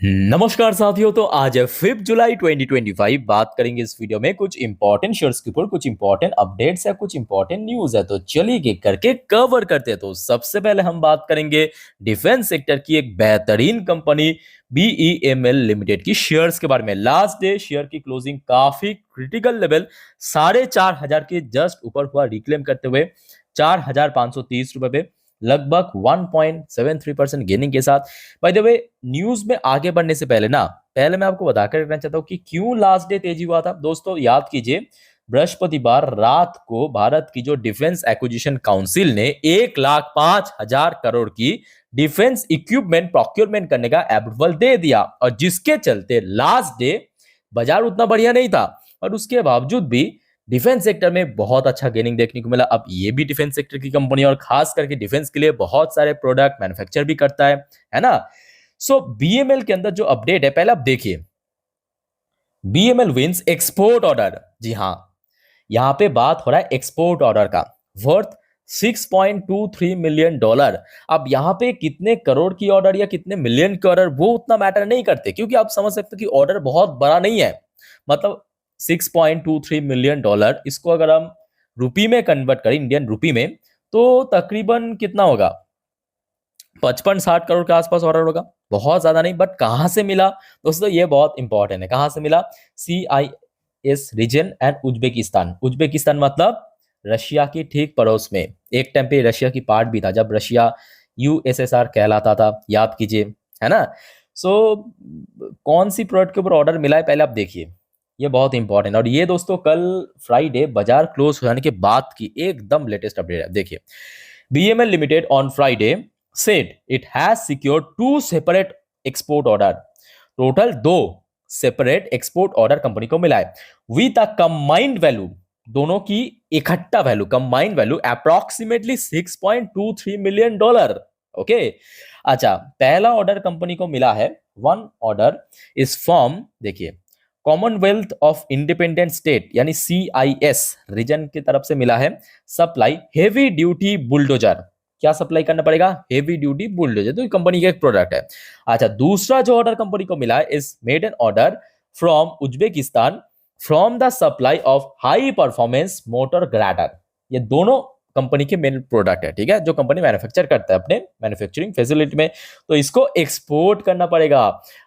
नमस्कार साथियों। तो आज है 5 जुलाई 2025। बात करेंगे इस वीडियो में कुछ इंपॉर्टेंट शेयर्स के ऊपर, कुछ इंपॉर्टेंट अपडेट्स है, कुछ इंपॉर्टेंट न्यूज है। तो चलिए एक करके कवर करते हैं। तो सबसे पहले हम बात करेंगे डिफेंस सेक्टर की एक बेहतरीन कंपनी बीईएमएल लिमिटेड की शेयर्स के बारे में। लास्ट डे शेयर की क्लोजिंग काफी क्रिटिकल लेवल 4,500 के जस्ट ऊपर हुआ, रिक्लेम करते हुए 4,530 रुपए पे लगभग 1.73% गेनिंग के साथ। बाय द वे, न्यूज में आगे बढ़ने से पहले मैं आपको बताकर रखना चाहता हूं कि क्यों लास्ट डे तेजी हुआ था। दोस्तों याद कीजिए, बृहस्पतिवार रात को भारत की जो डिफेंस एक्विजिशन काउंसिल ने 1,05,000 करोड़ की डिफेंस इक्विपमेंट प्रोक्योरमेंट करने का अप्रूवल दे दिया, और जिसके चलते लास्ट डे बाजार उतना बढ़िया नहीं था, और उसके बावजूद भी डिफेंस सेक्टर में बहुत अच्छा गेनिंग देखने को मिला। अब ये भी डिफेंस सेक्टर की कंपनी, और खास करके डिफेंस के लिए बहुत सारे प्रोडक्ट मैन्युफैक्चर भी करता है ना। सो बीएमएल के अंदर जो अपडेट है, पहले आप देखिए, बीएमएल विंस एक्सपोर्ट ऑर्डर। जी हाँ, यहां पे बात हो रहा है एक्सपोर्ट ऑर्डर का, वर्थ $6.23 मिलियन। अब यहां पे कितने करोड़ की ऑर्डर या कितने मिलियन के ऑर्डर, वो उतना मैटर नहीं करते, क्योंकि आप समझ सकते हो कि ऑर्डर बहुत बड़ा नहीं है। मतलब $6.23 मिलियन, इसको अगर हम रुपी में कन्वर्ट करें, इंडियन रुपी में, तो तकरीबन कितना होगा, 55-60 करोड़ के आसपास ऑर्डर होगा। बहुत ज्यादा नहीं, बट कहां से मिला दोस्तों, ये बहुत इंपॉर्टेंट है। कहां से मिला? CIS region and Uzbekistan. Uzbekistan मतलब रशिया की ठीक पड़ोस में, एक टाइम पे रशिया की पार्ट भी था जब रशिया USSR कहलाता था, याद कीजिए, है ना। सो कौन सी प्रोडक्ट के ऊपर ऑर्डर मिला है, पहले आप देखिए, ये बहुत इंपॉर्टेंट। और ये दोस्तों कल फ्राइडे बाजार क्लोज हो जाने के बाद की एकदम लेटेस्ट अपडेट है। देखिए, BML Limited on Friday said it has secured two separate export order. Total 2 separate export order company को मिला है, विथ अ कंबाइंड वैल्यू, दोनों की इकट्ठा value, combined value approximately $6.23 million. Okay, अच्छा, पहला ऑर्डर कंपनी को मिला है, वन ऑर्डर इस फॉर्म, देखिए, कॉमनवेल्थ ऑफ इंडिपेंडेंट स्टेट यानी CIS रीजन की तरफ से मिला है, सप्लाई हेवी ड्यूटी बुलडोजर। क्या सप्लाई करना पड़ेगा? हेवी ड्यूटी बुलडोजर, तो कंपनी का एक प्रोडक्ट है। अच्छा, दूसरा जो ऑर्डर कंपनी को मिला है इस made an order from Uzbekistan from the supply of high performance motor grader. ये दोनों कंपनी के मेन प्रोडक्ट है, ठीक है, जो कंपनी मैन्युफैक्चर करता है अपने मैन्युफैक्चरिंग फैसिलिटी में, तो इसको एक्सपोर्ट करना पड़ेगा।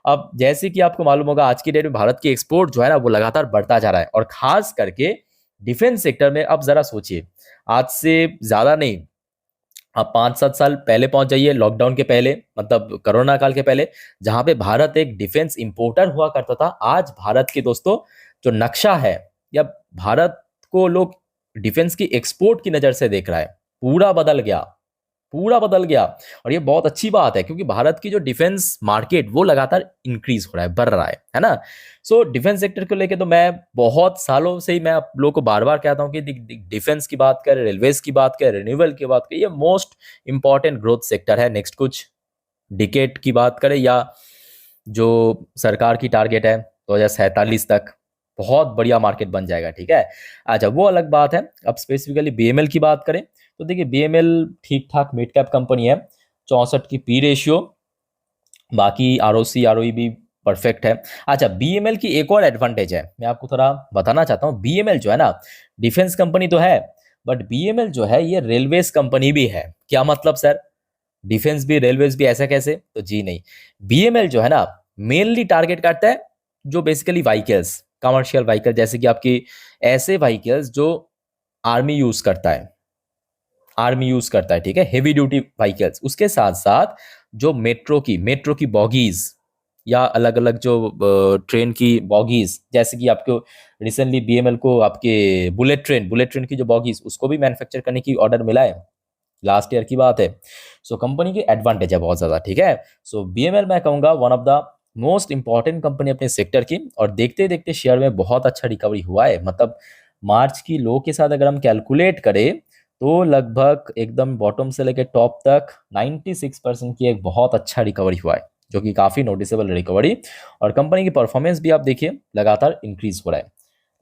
अब जैसे कि आपको मालूम होगा, आज की डेट में भारत की एक्सपोर्ट जो है ना, वो लगातार बढ़ता जा रहा है, और खास करके डिफेंस सेक्टर में। अब जरा सोचिए, आज से ज्यादा नहीं, आप 5-7 साल पहले पहुंच जाइए, लॉकडाउन के पहले, मतलब कोरोना काल के पहले, जहां पे भारत एक डिफेंस इंपोर्टर हुआ करता था। आज भारत के दोस्तों जो नक्शा है, या भारत को लोग डिफेंस की एक्सपोर्ट की नजर से देख रहा है, पूरा बदल गया, पूरा बदल गया। और ये बहुत अच्छी बात है, क्योंकि भारत की जो डिफेंस मार्केट वो लगातार इंक्रीज हो रहा है, बढ़ रहा है ना। सो डिफेंस सेक्टर को लेके तो मैं बहुत सालों से ही मैं आप लोगों को बार बार कहता हूं कि डिफेंस की बात करें, रेलवेज की बात करें, रिन्यूएबल की बात करें, ये मोस्ट इंपॉर्टेंट ग्रोथ सेक्टर है नेक्स्ट कुछ डिकेट की बात करें, या जो सरकार की टारगेट है 2047 तक, बहुत बढ़िया मार्केट बन जाएगा, ठीक है। अच्छा, वो अलग बात है। अब स्पेसिफिकली BML की बात करें, तो देखिए, BML ठीक ठाक मिड कैप कंपनी है, 64 की P रेशियो, बाकी ROC ROE भी परफेक्ट है। अच्छा, BML की एक और एडवांटेज है, मैं आपको थोड़ा बताना चाहता हूँ। BML जो है ना, डिफेंस कंपनी तो है, बट BML जो है ये रेलवेज कंपनी भी है। क्या मतलब सर, डिफेंस भी रेलवेज भी, ऐसा कैसे? तो जी नहीं, BML जो है ना, मेनली टारगेट करता है जो बेसिकली व्हीकल्स, कमर्शियल व्हीकल, जैसे कि आपकी ऐसे व्हीकल्स जो आर्मी यूज करता है, ठीक है, हेवी ड्यूटी व्हीकल्स। उसके साथ साथ जो मेट्रो की बॉगीज, या अलग अलग जो ट्रेन की बॉगीज, जैसे कि आपको रिसेंटली BML को आपके बुलेट ट्रेन की जो बॉगीज, उसको भी मैन्युफैक्चर करने की ऑर्डर मिला है, लास्ट ईयर की बात है। सो कंपनी की एडवांटेज है बहुत ज्यादा, ठीक है। सो BML मैं कहूंगा one of the most important company अपने सेक्टर की, और देखते देखते शेयर में बहुत अच्छा रिकवरी हुआ है। मतलब मार्च की लो के साथ अगर हम कैलकुलेट करें, तो लगभग एकदम बॉटम से लेकर टॉप तक 96% की एक बहुत अच्छा रिकवरी हुआ है, जो कि काफी नोटिसेबल रिकवरी। और कंपनी की परफॉर्मेंस भी आप देखिए लगातार इंक्रीज हो रहा है।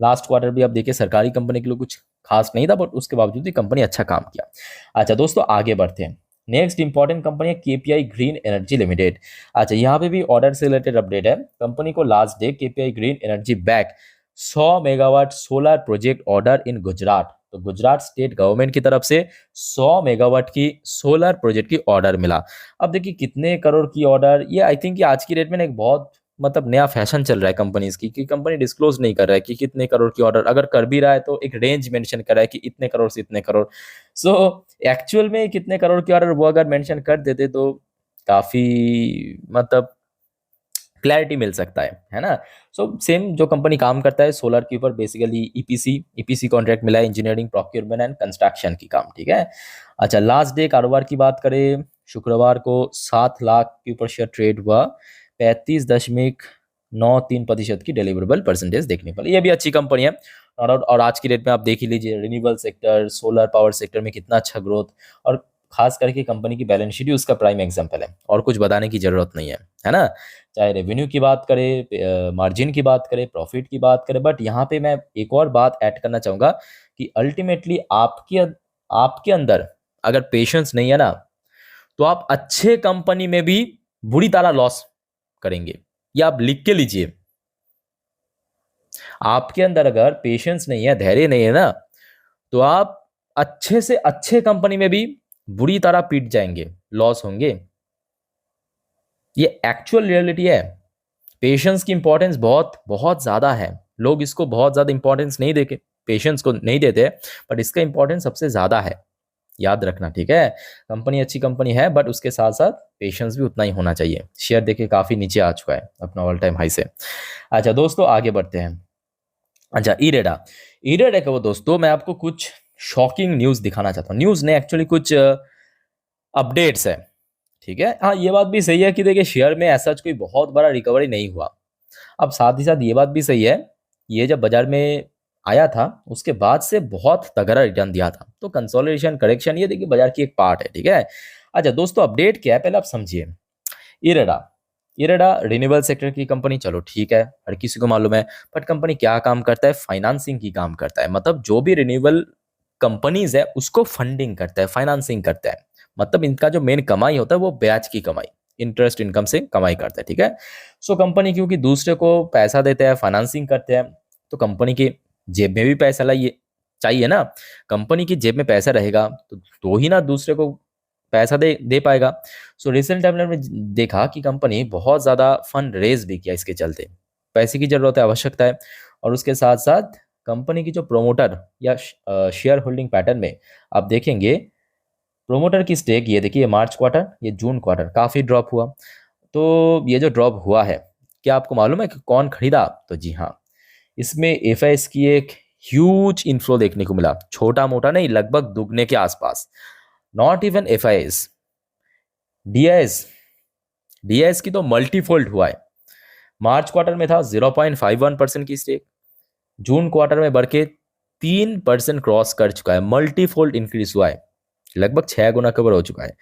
लास्ट क्वार्टर भी आप देखिए, सरकारी कंपनी के लिए कुछ खास नहीं था, बट उसके बावजूद भी कंपनी अच्छा काम किया। अच्छा दोस्तों, आगे बढ़ते हैं। नेक्स्ट इंपॉर्टेंट कंपनी है केपीआई ग्रीन एनर्जी लिमिटेड। अच्छा, यहाँ पे भी ऑर्डर से रिलेटेड अपडेट है। कंपनी को last day KPI green energy back 100 megawatt solar project order in Gujarat. तो गुजरात स्टेट गवर्नमेंट की तरफ से 100 मेगावाट की सोलर प्रोजेक्ट की ऑर्डर मिला। अब देखिए कितने करोड़ की ऑर्डर, ये आई थिंक कि आज की डेट में ना एक बहुत मतलब नया फैशन चल रहा है कंपनीज की, कि कंपनी डिस्क्लोज नहीं कर रहा है कि कितने करोड़ की ऑर्डर, अगर कर भी रहा है तो एक रेंज मेंशन कर रहा है कि इतने करोड़ से इतने करोड़। सो एक्चुअल में कितने करोड़ की ऑर्डर वो अगर मेंशन कर देते तो काफी मतलब क्लैरिटी मिल सकता है ना। सो सेम जो कंपनी काम करता है सोलर के ऊपर, बेसिकली ईपीसी कॉन्ट्रैक्ट मिला है, इंजीनियरिंग प्रोक्योरमेंट एंड कंस्ट्रक्शन की काम, ठीक है। अच्छा, लास्ट डे कारोबार की बात करें, शुक्रवार को 7 लाख के ऊपर शेयर ट्रेड हुआ, 35.93% की डिलीवरेबल परसेंटेज देखने पर, ये भी अच्छी कंपनी है। और आज की डेट में आप देख ही लीजिए renewable sector, solar power sector में कितना अच्छा ग्रोथ, और खास करके कंपनी की बैलेंस शीट ही उसका प्राइम एग्जांपल है, और कुछ बताने की जरूरत नहीं है ना। चाहे रेवेन्यू की बात करें, मार्जिन की बात करें, प्रॉफिट की बात करें, बट यहाँ पे मैं एक और बात ऐड करना चाहूँगा कि अल्टीमेटली आपके अंदर अगर पेशेंस नहीं है ना, तो आप अच्छे कंपनी में भी बुरी तरह लॉस करेंगे। या आप लिख के लीजिए, आपके अंदर अगर पेशेंस नहीं है, धैर्य नहीं है ना, तो आप अच्छे से अच्छे कंपनी में भी बुरी तरह पीट जाएंगे, लॉस होंगे। ये एक्चुअल रियलिटी है। पेशेंस की इंपॉर्टेंस बहुत बहुत ज्यादा है। लोग इसको बहुत ज्यादा इंपॉर्टेंस नहीं देके पेशेंस को नहीं देते, बट इसका इंपॉर्टेंस सबसे ज्यादा है, याद रखना, ठीक है। कंपनी अच्छी कंपनी है, बट उसके साथ साथ पेशेंस भी उतना ही होना चाहिए। शेयर देखिए काफी नीचे आ चुका है अपना ऑल टाइम हाई से। अच्छा दोस्तों, आगे बढ़ते हैं। अच्छा, इरेडा। इरेडा का वो दोस्तों, मैं आपको कुछ शॉकिंग न्यूज दिखाना चाहता हूँ। न्यूज ने एक्चुअली कुछ अपडेट्स है, ठीक है। हाँ, ये बात भी सही है कि देखिए शेयर में ऐसा कोई बहुत बड़ा रिकवरी नहीं हुआ। अब साथ ही साथ ये बात भी सही है, ये जब बाजार में आया था उसके बाद से बहुत तगड़ा रिटर्न दिया था। तो कंसोलिडेशन, करेक्शन, ये देखिए बाजार की एक पार्ट है, ठीक है। अच्छा दोस्तों, अपडेट क्या है पहले आप समझिए। इरेडा, इरेडा रिन्यूएबल सेक्टर की कंपनी, चलो ठीक है, हर किसी को मालूम है। बट कंपनी क्या काम करता है? फाइनेंसिंग की काम करता है। मतलब जो भी रिन्यूएबल कंपनीज है उसको फंडिंग करता है, फाइनेंसिंग करता है। मतलब इनका जो मेन कमाई होता है वो ब्याज की कमाई, इंटरेस्ट इनकम से कमाई करता है, ठीक है। सो कंपनी क्योंकि दूसरे को पैसा देते हैं, फाइनेंसिंग करते हैं, तो कंपनी के जेब में भी पैसा लाइए चाहिए ना। कंपनी की जेब में पैसा रहेगा तो ही ना दूसरे को पैसा दे दे पाएगा। सो रिसेंट टाइम में देखा कि कंपनी बहुत ज़्यादा फंड रेज भी किया, इसके चलते पैसे की जरूरत है, आवश्यकता है। और उसके साथ साथ कंपनी की जो प्रोमोटर या शेयर होल्डिंग पैटर्न में आप देखेंगे, प्रोमोटर की स्टेक, ये देखिए मार्च क्वार्टर, ये जून क्वार्टर काफ़ी ड्रॉप हुआ। तो ये जो ड्रॉप हुआ है, क्या आपको मालूम है कि कौन खरीदा? तो जी हाँ, इसमें एफआईएस की एक ह्यूज इनफ्लो देखने को मिला, छोटा मोटा नहीं, लगभग दुगने के आसपास। Not even FIS, DIIs, DIIs की तो मल्टीफोल्ड हुआ है। मार्च क्वार्टर में था 0.51% की स्टेक, जून क्वार्टर में बढ़ के 3% क्रॉस कर चुका है, मल्टीफोल्ड इंक्रीज हुआ है, लगभग 6 गुना कवर हो चुका है।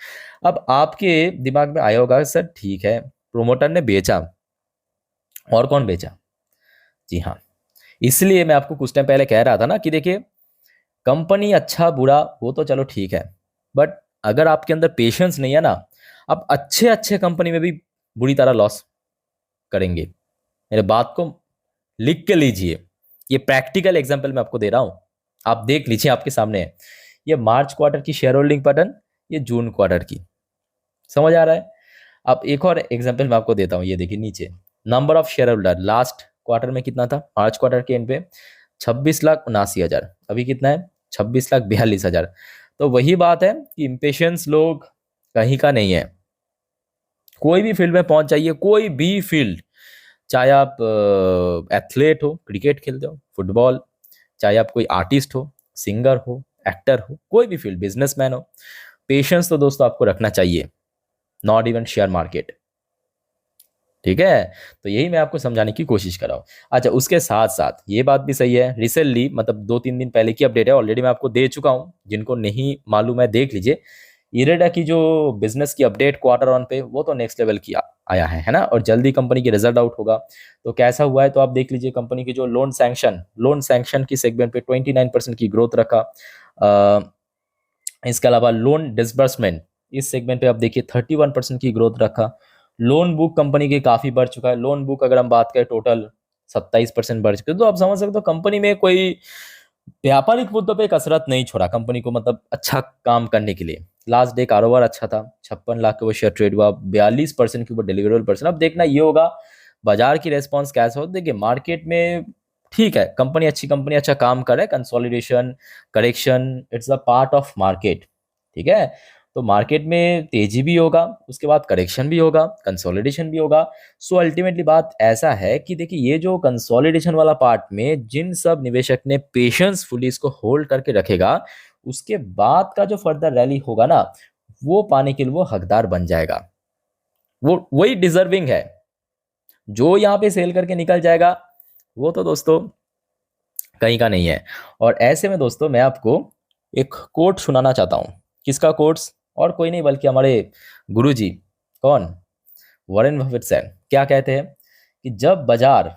अब आपके दिमाग में आया होगा सर ठीक है, प्रोमोटर ने बेचा, और कौन बेचा? जी हाँ, इसलिए मैं आपको कुछ टाइम पहले कह रहा था ना कि देखिए कंपनी अच्छा बुरा वो तो चलो ठीक है, बट अगर आपके अंदर पेशेंस नहीं है ना, आप अच्छे अच्छे कंपनी में भी बुरी तरह लॉस करेंगे। मेरे बात को लिख के लीजिए, ये प्रैक्टिकल एग्जांपल मैं आपको दे रहा हूं, आप देख लीजिए, आपके सामने है। ये मार्च क्वार्टर की शेयर होल्डिंग पैटर्न, ये जून क्वार्टर की, समझ आ रहा है? अब एक और एग्जांपल मैं आपको देता हूँ, ये देखिए नीचे, number of share holder last quarter में कितना था? मार्च क्वार्टर के एंड पे 26,79,000, अभी कितना है? 26,42,000। तो वही बात है कि इम्पेशंस लोग कहीं का नहीं है। कोई भी फील्ड में पहुंच जाइए, कोई भी फील्ड, चाहे आप एथलीट हो, क्रिकेट खेलते हो, फुटबॉल, चाहे आप कोई आर्टिस्ट हो, सिंगर हो, एक्टर हो, कोई भी फील्ड, बिजनेसमैन हो, पेशेंस तो दोस्तों आपको रखना चाहिए। नॉट इवन शेयर मार्केट, ठीक है। तो यही मैं आपको समझाने की कोशिश कर रहा हूँ। अच्छा, उसके साथ साथ ये बात भी सही है, रिसेंटली मतलब 2-3 दिन पहले की अपडेट है, ऑलरेडी मैं आपको दे चुका हूँ, जिनको नहीं मालूम है देख लीजिए। इरेडा की जो बिजनेस की अपडेट क्वार्टर वन पे, वो तो नेक्स्ट लेवल की आया है ना, और जल्दी कंपनी की रिजल्ट आउट होगा। तो कैसा हुआ है तो आप देख लीजिए, कंपनी की जो लोन सैंक्शन की सेगमेंट पे 29% की ग्रोथ रखा। इसके अलावा लोन डिसबर्समेंट इस सेगमेंट पे आप देखिए 31% की ग्रोथ रखा। लोन बुक कंपनी की काफी बढ़ चुका है। लोन बुक अगर हम बात करें टोटल 27% बढ़ चुके हैं। तो आप समझ सकते हो कंपनी में कोई व्यापारिक मुद्दों पे कसरत नहीं छोड़ा कंपनी को, मतलब अच्छा काम करने के लिए। लास्ट डे कारोबार अच्छा था, 56 लाख के वो शेयर ट्रेड हुआ, 42% के ऊपर डिलीवरेबल परसेंट। अब देखना ये होगा बाजार की रेस्पॉन्स कैसा हो। देखिए मार्केट में ठीक है, कंपनी अच्छा काम कर रहा है, consolidation, correction, it's a part of market, ठीक है। तो मार्केट में तेजी भी होगा, उसके बाद करेक्शन भी होगा, कंसोलिडेशन भी होगा। सो अल्टीमेटली बात ऐसा है कि देखिए ये जो कंसोलिडेशन वाला पार्ट में जिन सब निवेशक ने पेशेंसफुली इसको होल्ड करके रखेगा, उसके बाद का जो फर्दर रैली होगा ना, वो पाने के लिए वो हकदार बन जाएगा, वो वही डिजर्विंग है। जो यहाँ पे सेल करके निकल जाएगा वो तो दोस्तों कहीं का नहीं है। और ऐसे में दोस्तों मैं आपको एक कोट सुनाना चाहता हूँ। किसका कोट्स? और कोई नहीं बल्कि हमारे गुरुजी, कौन? Warren Buffett sir. क्या कहते हैं कि जब बाजार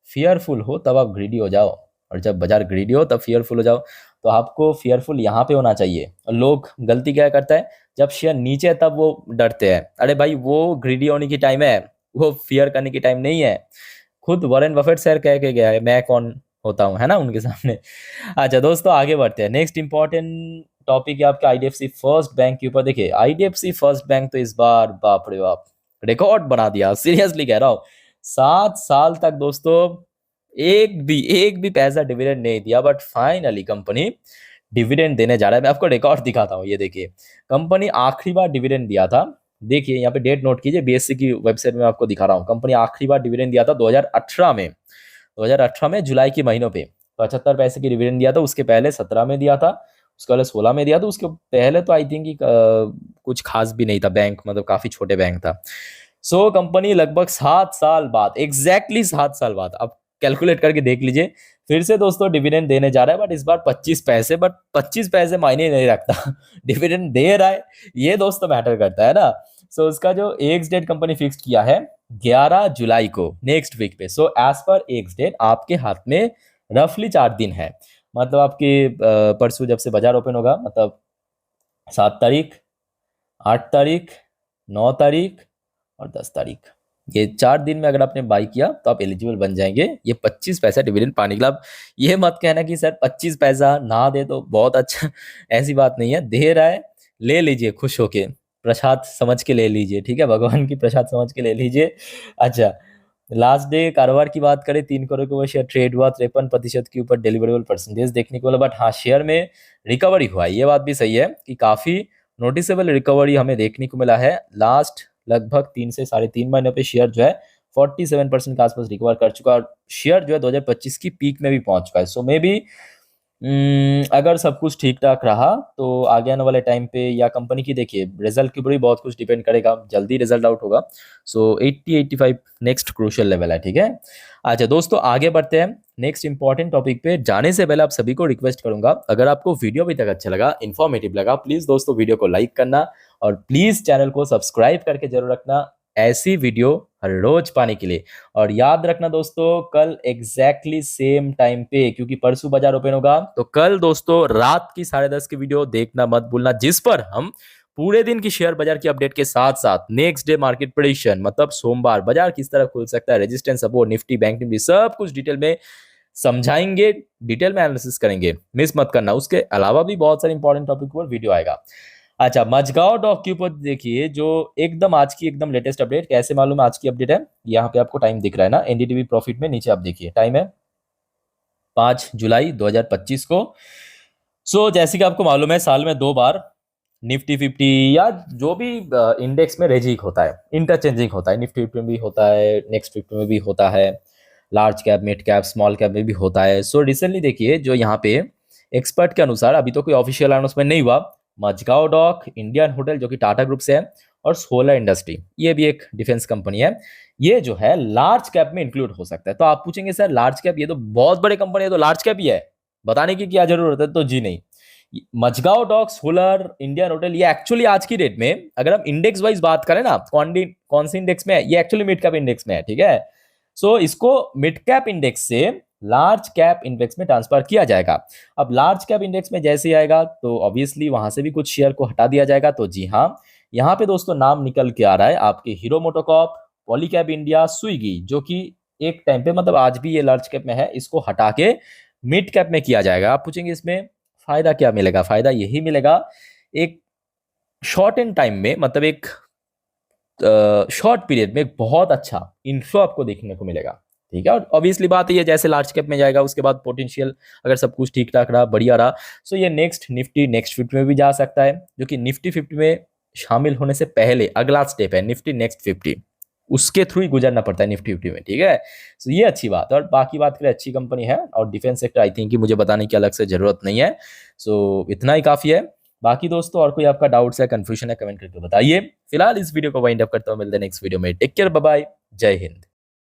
फियरफुल हो तब आप ग्रीडी हो जाओ, और जब बाजार ग्रीडी हो तब फियरफुल हो जाओ। तो आपको फियरफुल यहाँ पे होना चाहिए। और लोग गलती क्या करता है, जब शेयर नीचे है तब वो डरते हैं। अरे भाई वो ग्रीडी होने की टाइम है, वो फियर करने की टाइम नहीं है। खुद वॉरेन बफेट सर कह के गया है, मैं कौन होता हूँ, है ना, उनके सामने। अच्छा दोस्तों आगे बढ़ते हैं। नेक्स्ट इंपॉर्टेंट टॉपिक है आपका आईडीएफसी फर्स्ट बैंक के ऊपर। देखिए आईडीएफसी फर्स्ट बैंक तो इस बार बाप रे बाप रिकॉर्ड बना दिया, सीरियसली कह रहा हूँ। 7 साल तक दोस्तों एक भी पैसा डिविडेंड नहीं दिया, बट फाइनली कंपनी डिविडेंड देने जा रहा है। मैं आपको रिकॉर्ड दिखाता हूँ, ये देखिए कंपनी आखिरी बार डिविडेंड दिया था। देखिए यहाँ पे डेट नोट कीजिए, बीएससी की वेबसाइट में आपको दिखा रहा हूँ। कंपनी आखिरी बार डिविडेंड दिया था 2018 में, 2018 में जुलाई के महीनों पे 75 पैसे की डिविडेंड दिया था। उसके पहले 17 में दिया था, उसके पहले 16 में दिया था, उसके पहले तो आई थिंक कुछ खास भी नहीं था बैंक, मतलब काफी छोटे बैंक था। सो कंपनी लगभग 7 साल बाद, एग्जैक्टली 7 साल बाद, अब कैलकुलेट करके देख लीजिए, फिर से दोस्तों डिविडेंड देने जा रहा है, बट इस बार 25 पैसे। बट 25 पैसे मायने नहीं रखता डिविडेंड दे रहा है, ये दोस्तों मैटर करता है ना। सो उसका जो एक्स डेट कंपनी फिक्स किया है 11 जुलाई को, नेक्स्ट वीक पे। सो एज पर एक्स डेट आपके हाथ में रफली 4 दिन है। मतलब आपके परसों जब से बाजार ओपन होगा, मतलब 7 तारीख, 8 तारीख, 9 तारीख और 10 तारीख, ये 4 दिन में अगर आपने बाई किया तो आप एलिजिबल बन जाएंगे ये 25 पैसा डिविडेंड पाने के लिए। आप ये मत कहना कि सर 25 पैसा ना दे तो बहुत अच्छा ऐसी बात नहीं है, दे रहा है, ले लीजिए खुश होके, प्रसाद समझ के ले लीजिए, ठीक है, भगवान की प्रसाद समझ के ले लीजिए। अच्छा लास्ट डे कारोबार की बात करें, 3 करोड़ का वो शेयर ट्रेड हुआ, 53% के ऊपर डिलीवरेबल परसेंटेज देखने को मिला। बट हाँ शेयर में रिकवरी हुआ है, ये बात भी सही है कि काफी नोटिसेबल रिकवरी हमें देखने को मिला है। लास्ट लगभग 3 से 3.5 महीने पे शेयर जो है 47% के आसपास रिकवर कर चुका है, और शेयर जो है 2025 की पीक में भी पहुंच चुका है। सो मे बी अगर सब कुछ ठीक ठाक रहा तो आगे आने वाले टाइम पे, या कंपनी की देखिए रिजल्ट के ऊपर भी बहुत कुछ डिपेंड करेगा, जल्दी रिजल्ट आउट होगा। सो 80-85 नेक्स्ट क्रूशियल लेवल है, ठीक है। अच्छा दोस्तों आगे बढ़ते हैं नेक्स्ट इंपॉर्टेंट टॉपिक पे। जाने से पहले आप सभी को रिक्वेस्ट करूंगा, अगर आपको वीडियो अभी तक अच्छा लगा, इन्फॉर्मेटिव लगा, प्लीज दोस्तों वीडियो को लाइक करना, और प्लीज चैनल को सब्सक्राइब करके जरूर रखना ऐसी वीडियो हर रोज पाने के लिए। और याद रखना दोस्तों कल एग्जैक्टली सेम टाइम पे, क्योंकि परसों बाजार ओपन होगा, तो कल दोस्तों रात की 10:30 की वीडियो देखना मत भूलना, जिस पर हम पूरे दिन की शेयर बाजार की अपडेट के साथ साथ नेक्स्ट डे मार्केट प्रेडिक्शन, मतलब सोमवार बाजार किस तरह खुल सकता है, resistance support, Nifty bank Nifty सब कुछ डिटेल में समझाएंगे, डिटेल में एनालिसिस करेंगे, मिस मत करना। उसके अलावा भी बहुत सारे इंपॉर्टेंट टॉपिक पर वीडियो आएगा। अच्छा मजगांव डॉक के ऊपर देखिए, जो एकदम आज की एकदम लेटेस्ट अपडेट, कैसे मालूम आज की अपडेट है, यहाँ पे आपको टाइम दिख रहा है ना एनडीटीवी प्रॉफिट में, नीचे आप देखिए टाइम है 5 जुलाई 2025 को। सो जैसे कि आपको मालूम है साल में 2 बार निफ्टी 50 या जो भी इंडेक्स में रेजिक होता है, इंटरचेंजिंग होता है, निफ्टी 50 में भी होता है, नेक्स्ट 50 में भी होता है, large cap, mid cap, small cap में भी होता है। सो रिसेंटली देखिए जो यहाँ पे एक्सपर्ट के अनुसार, अभी तो कोई ऑफिशियल अनाउंसमेंट नहीं हुआ, मजगांव डॉक, इंडियन होटल जो कि टाटा ग्रुप से है, और सोलर इंडस्ट्री ये भी एक डिफेंस कंपनी है, ये जो है लार्ज कैप में इंक्लूड हो सकता है। तो आप पूछेंगे सर लार्ज कैप, ये तो बहुत बड़े कंपनी है, तो लार्ज कैप ही है, बताने की क्या जरूरत है? तो जी नहीं, Mazagon dock, solar, Indian hotel, ये एक्चुअली आज की डेट में अगर हम इंडेक्स वाइज बात करें ना, कौन से इंडेक्स में है, ये एक्चुअली मिड कैप इंडेक्स में है, ठीक है। सो इसको मिड कैप इंडेक्स से लार्ज कैप इंडेक्स में ट्रांसफर किया जाएगा। अब लार्ज कैप इंडेक्स में जैसे ही आएगा तो ऑब्वियसली वहां से भी कुछ शेयर को हटा दिया जाएगा। तो जी हाँ, यहाँ पे दोस्तों नाम निकल के आ रहा है आपके hero MotoCorp, Polycab India, Swiggy, जो कि एक टाइम पे मतलब आज भी ये लार्ज कैप में है, इसको हटा के मिड कैप में किया जाएगा। आप पूछेंगे इसमें फायदा क्या मिलेगा? फायदा यही मिलेगा, एक शॉर्ट इन टाइम में, मतलब एक शॉर्ट पीरियड में एक बहुत अच्छा इन्फ्लो आपको देखने को मिलेगा। ठीक है, और ऑब्वियसली बात ये, जैसे लार्ज कैप में जाएगा उसके बाद पोटेंशियल अगर सब कुछ ठीक ठाक रहा, बढ़िया रहा, सो ये नेक्स्ट निफ्टी नेक्स्ट 50 में भी जा सकता है, जो कि निफ्टी 50 में शामिल होने से पहले अगला स्टेप है निफ्टी नेक्स्ट 50, उसके थ्रू ही गुजरना पड़ता है निफ्टी 50 में। ठीक है, सो ये अच्छी बात है। और बाकी बात करें, अच्छी कंपनी है, और डिफेंस सेक्टर आई थिंक कि मुझे बताने की अलग से जरूरत नहीं है। सो इतना ही काफी है। बाकी दोस्तों और कोई आपका डाउट्स है, कंफ्यूजन है, कमेंट करके बताइए। फिलहाल इस वीडियो को वाइंड अप करता हूँ, मिलते हैं नेक्स्ट वीडियो में। टेक केयर, बाय बाय, जय हिंद।